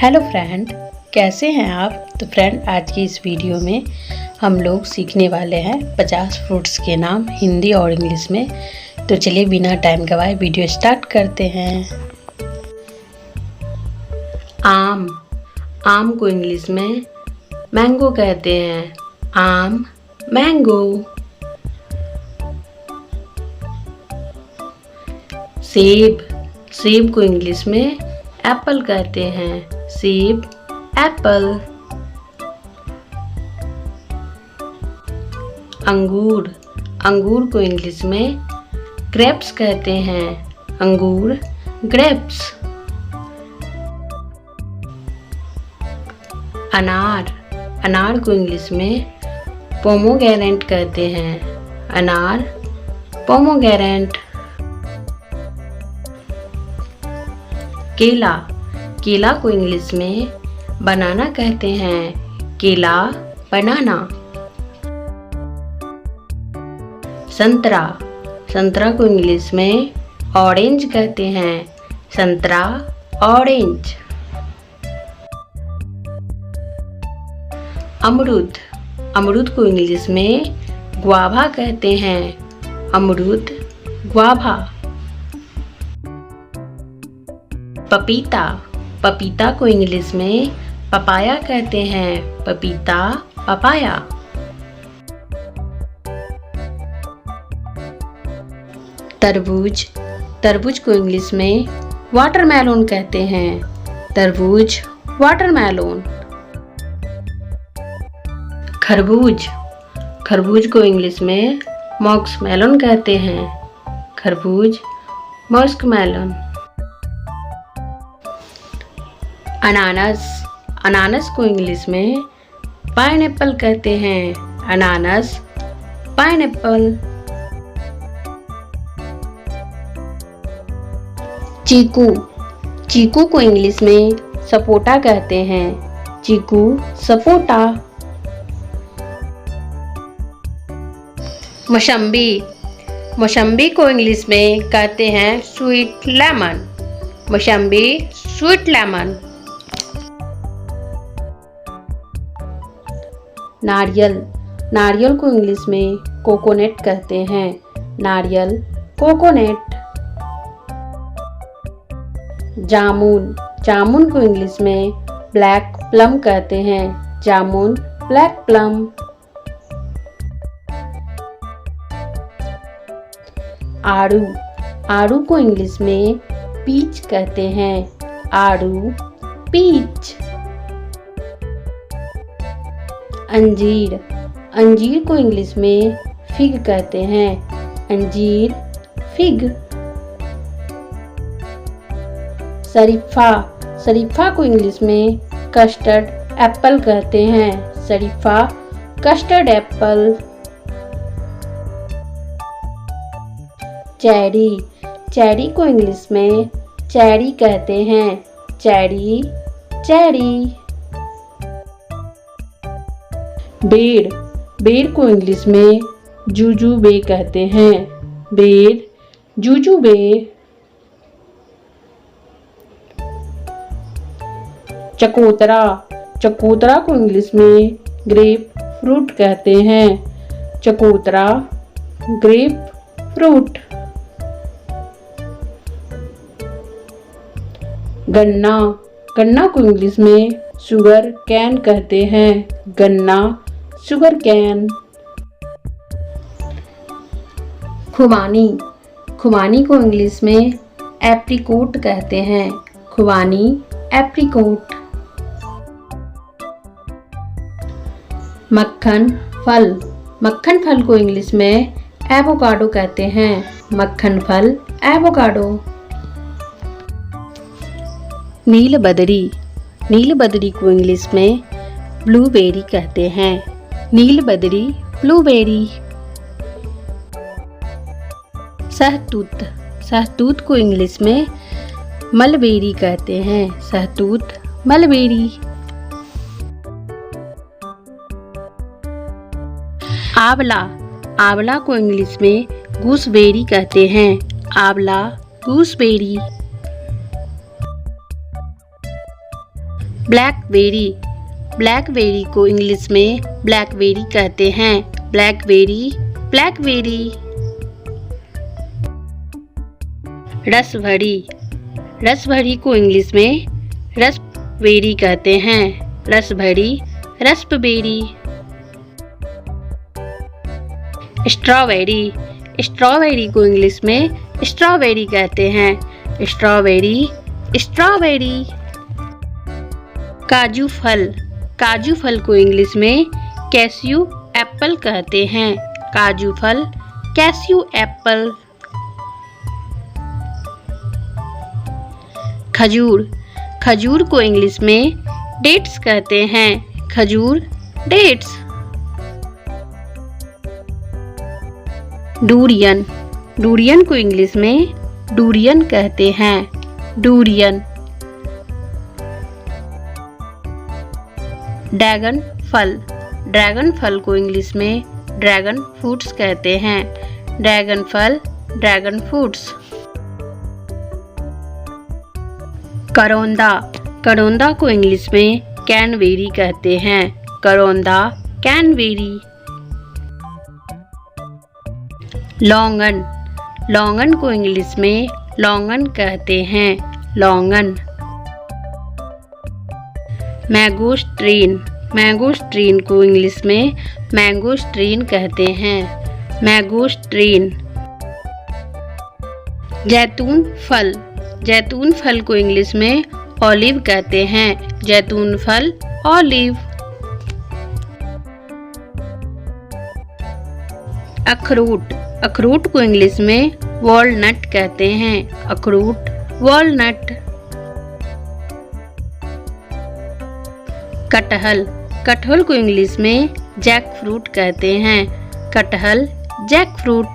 Hello friend, कैसे हैं आप। तो फ्रेंड, आज की इस वीडियो में हम लोग सीखने वाले हैं 50 फ्रूट्स के नाम हिंदी और इंग्लिश में। तो चलिए बिना टाइम गवाए वीडियो स्टार्ट करते हैं। आम। आम को इंग्लिश में मैंगो कहते हैं। आम, मैंगो। सेब। सेब को इंग्लिश में एप्पल कहते हैं। सेब, एप्पल। अंगूर। अंगूर को इंग्लिश में ग्रेप्स कहते हैं। अंगूर, ग्रेप्स। अनार। अनार को इंग्लिश में पोमोग्रेनेट कहते हैं। अनार, पोमोग्रेनेट। केला। केला को इंग्लिश में बनाना कहते हैं। केला, बनाना। संतरा। संतरा को इंग्लिश में ऑरेंज कहते हैं। संतरा, ऑरेंज। अमरूद। अमरूद को इंग्लिश में ग्वाभा कहते हैं। अमरूद, ग्वाभा। पपीता। पपीता को इंग्लिश में पपाया कहते हैं। पपीता, पपाया। तरबूज। तरबूज को इंग्लिश में वाटरमेलन कहते हैं। तरबूज, वाटरमेलन। खरबूज। खरबूज को इंग्लिश में मस्कमेलन कहते हैं। खरबूज, मस्कमेलन। अनानास। अनानास को इंग्लिश में पाइनएप्पल कहते हैं। अनानास, पाइनएप्पल। चीकू। चीकू को इंग्लिश में सपोटा कहते हैं। चीकू, सपोटा। मौसम्बी। मौसम्बी को इंग्लिश में कहते हैं स्वीट लेमन। मौसम्बी, स्वीट लेमन। नारियल। नारियल को इंग्लिश में कोकोनट कहते हैं। नारियल, कोकोनट। जामुन। जामुन को इंग्लिश में ब्लैक प्लम कहते हैं। जामुन, ब्लैक प्लम। आड़ू। आड़ू को इंग्लिश में पीच कहते हैं। आड़ू, पीच। अंजीर। अंजीर को इंग्लिश में फिग कहते हैं। अंजीर, फिग। शरीफा। शरीफा को इंग्लिश में कस्टर्ड एप्पल कहते हैं। शरीफा, कस्टर्ड एप्पल। चेरी। चेरी को इंग्लिश में चेरी कहते हैं। Cherry, cherry. बेर। बेर को इंग्लिश में जुजुबे कहते हैं। बेर, जुजुबे। चकोतरा। चकोतरा को इंग्लिश में ग्रेप फ्रूट कहते हैं। चकोतरा, ग्रेप फ्रूट। गन्ना। गन्ना को इंग्लिश में शुगर कैन कहते हैं। गन्ना, शुगर कैन। खुबानी। खुबानी को इंग्लिश में एप्रिकोट कहते हैं। खुबानी, एप्रिकोट। मक्खन फल। मक्खन फल को इंग्लिश में एवोकाडो कहते हैं। मक्खन फल, एवोकाडो। नीलबदरी। नीलबदरी को इंग्लिश में ब्लूबेरी कहते हैं। नीलबदरी, ब्लूबेरी। सहतूत। सहतूत को इंग्लिश में मलबेरी कहते हैं। सहतूत, मलबेरी। आंवला। आंवला को इंग्लिश में गूसबेरी कहते हैं। आंवला, गूसबेरी। ब्लैकबेरी, ब्लैकबेरी को इंग्लिश में ब्लैकबेरी कहते हैं। Blackberry, blackberry. रसभरी, रसभरी को इंग्लिश में रस्पबेरी कहते हैं। रसभरी, रस्पबेरी। स्ट्रॉबेरी, स्ट्रॉबेरी को इंग्लिश में स्ट्रॉबेरी कहते हैं। Strawberry, strawberry. काजू फल, काजू फल को इंग्लिश में कैस्यू एप्पल कहते हैं। काजू फल, कैस्यू एप्पल। खजूर, खजूर को इंग्लिश में डेट्स कहते हैं। खजूर, डेट्स। डूरियन, डूरियन को इंग्लिश में डूरियन कहते हैं। डूरियन। ड्रैगन फल, ड्रैगन फल को इंग्लिश में ड्रैगन फ्रूट्स कहते हैं। ड्रैगन फल, ड्रैगन फ्रूट्स। करौंदा, करौंदा को इंग्लिश में कैनबेरी कहते हैं। करौंदा, कैनबेरी। लौंगन, लौंगन को इंग्लिश में लौंगन कहते हैं। लौंगन। मैंगोस्ट्रीन, मैंगोस्ट्रीन को इंग्लिश में मैंगोस्ट्रीन कहते हैं। मैंगोस्ट्रीन। जैतून फल, जैतून फल को इंग्लिश में ऑलिव कहते हैं। जैतून फल, ऑलिव। अखरोट, अखरोट को इंग्लिश में वॉलनट कहते हैं। अखरोट, वॉलनट। कटहल, कटहल को इंग्लिश में जैक फ्रूट कहते हैं। कटहल, जैक फ्रूट।